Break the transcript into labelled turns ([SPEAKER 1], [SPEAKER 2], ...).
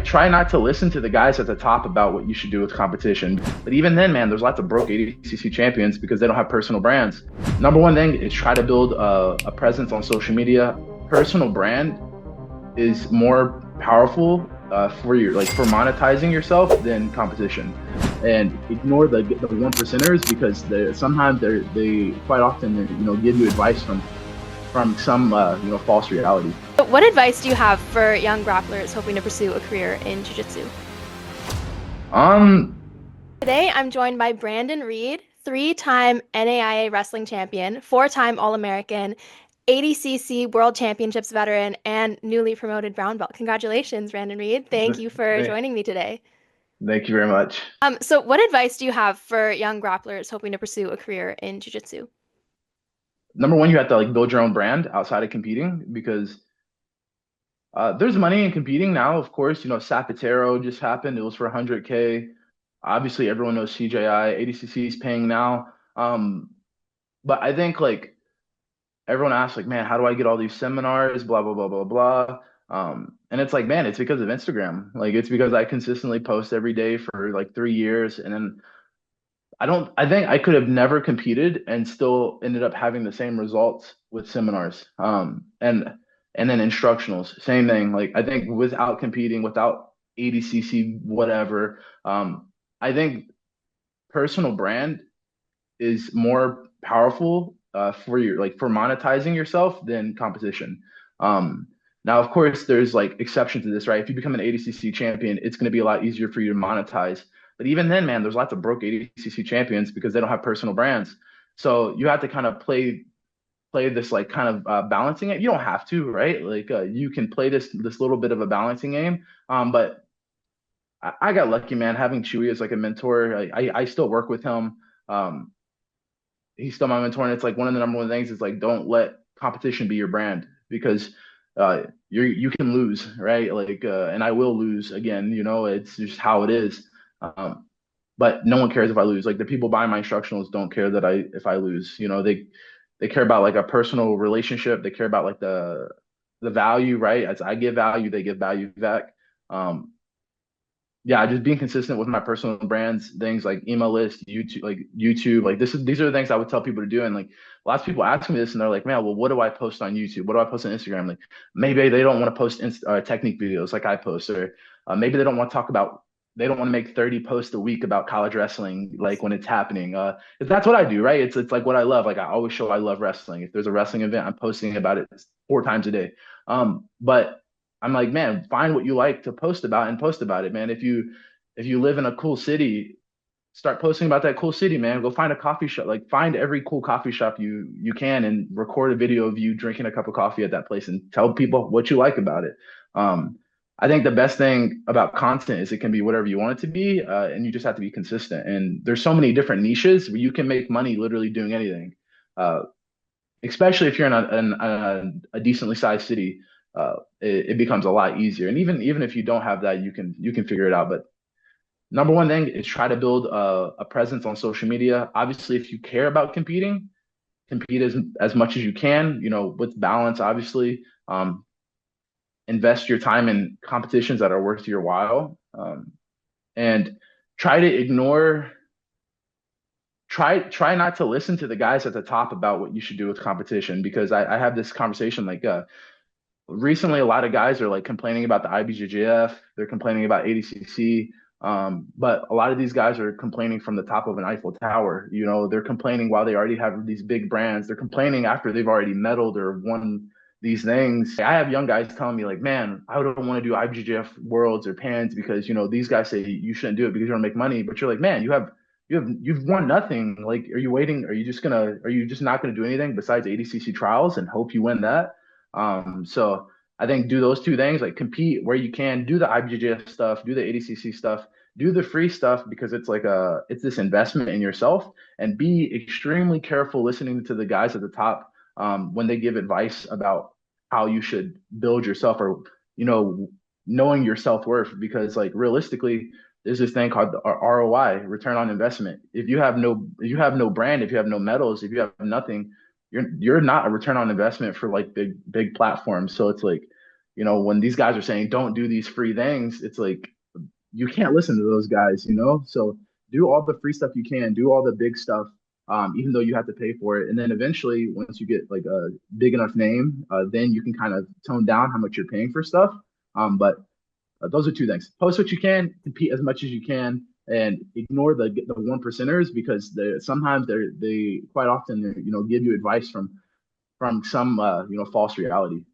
[SPEAKER 1] try not to listen to the guys at the top about what you should do with competition. But even then, man, there's lots of broke ADCC champions because they don't have personal brands. Number one thing is try to build a presence on social media. Personal brand is more powerful for your for monetizing yourself than competition. And ignore the one percenters because sometimes they quite often give you advice from some false reality.
[SPEAKER 2] What advice do you have for young grapplers hoping to pursue a career in jiu-jitsu? Today, I'm joined by Brandon Reed, 3-time NAIA wrestling champion, 4-time All-American, ADCC World Championships veteran, and newly promoted brown belt. Congratulations, Brandon Reed. Thank you for joining me today.
[SPEAKER 1] Thank you very much.
[SPEAKER 2] So what advice do you have for young grapplers hoping to pursue a career in jiu-jitsu?
[SPEAKER 1] Number one, you have to build your own brand outside of competing because there's money in competing now. Of course, Sapatero just happened. It was for 100K. Obviously, everyone knows CJI. ADCC is paying now. But I think everyone asks man, how do I get all these seminars? Blah blah blah blah blah. And it's man, it's because of Instagram. It's because I consistently post every day for 3 years, and then I think I could have never competed and still ended up having the same results with seminars. And then instructionals, same thing. I think without competing, without ADCC, whatever, I think personal brand is more powerful for for monetizing yourself than competition. Now, of course, there's exceptions to this, right? If you become an ADCC champion, it's going to be a lot easier for you to monetize. But even then, man, there's lots of broke ADCC champions because they don't have personal brands. So you have to kind of play this balancing it. You don't have to, right? You can play this little bit of a balancing game. But I got lucky, man, having Chewy as a mentor. I still work with him. He's still my mentor, and it's one of the number one things is don't let competition be your brand because you can lose, right? And I will lose again. It's just how it is. But no one cares if I lose. The people buying my instructionals don't care if I lose. They care about a personal relationship. They care about the value, right? As I give value, they give value back. Yeah, just being consistent with my personal brands, things like email list, YouTube, these are the things I would tell people to do. And lots of people ask me this and they're like, man, well, what do I post on YouTube? What do I post on Instagram? Maybe they don't want to post technique videos like I post, or maybe they don't want to make 30 posts a week about college wrestling, when it's happening. That's what I do, right? It's what I love. I always show I love wrestling. If there's a wrestling event, I'm posting about it 4 times a day. But I'm man, find what you like to post about and post about it, man. If you live in a cool city, start posting about that cool city, man. Go find a coffee shop, find every cool coffee shop you can and record a video of you drinking a cup of coffee at that place and tell people what you like about it. I think the best thing about content is it can be whatever you want it to be, and you just have to be consistent. And there's so many different niches where you can make money literally doing anything, especially if you're in a decently sized city. It becomes a lot easier. And even if you don't have that, you can figure it out. But number one thing is try to build a presence on social media. Obviously, if you care about competing, compete as much as you can, with balance, obviously. Invest your time in competitions that are worth your while, and try not to listen to the guys at the top about what you should do with competition, because I have this conversation recently a lot of guys are complaining about the IBJJF, they're complaining about ADCC, but a lot of these guys are complaining from the top of an Eiffel Tower. They're complaining while they already have these big brands. They're complaining after they've already medaled or won these things. I have young guys telling me man, I don't want to do IBJJF Worlds or Pans because these guys say you shouldn't do it because you don't make money. But you're man, you've won nothing. Are you waiting? Are you just not gonna do anything besides ADCC trials and hope you win that? So I think do those two things, compete where you can, do the IBJJF stuff, do the ADCC stuff, do the free stuff, because it's it's this investment in yourself, and be extremely careful listening to the guys at the top when they give advice about how you should build yourself, or knowing your self-worth, because realistically there's this thing called the ROI, return on investment. If you have no brand, if you have no medals, if you have nothing, you're not a return on investment for big platforms. So it's when these guys are saying don't do these free things, it's like you can't listen to those guys. So do all the free stuff you can, do all the big stuff, even though you have to pay for it. And then eventually, once you get like a big enough name, then you can kind of tone down how much you're paying for stuff. But those are two things: post what you can, compete as much as you can, and ignore the one percenters because sometimes they quite often give you advice from some false reality.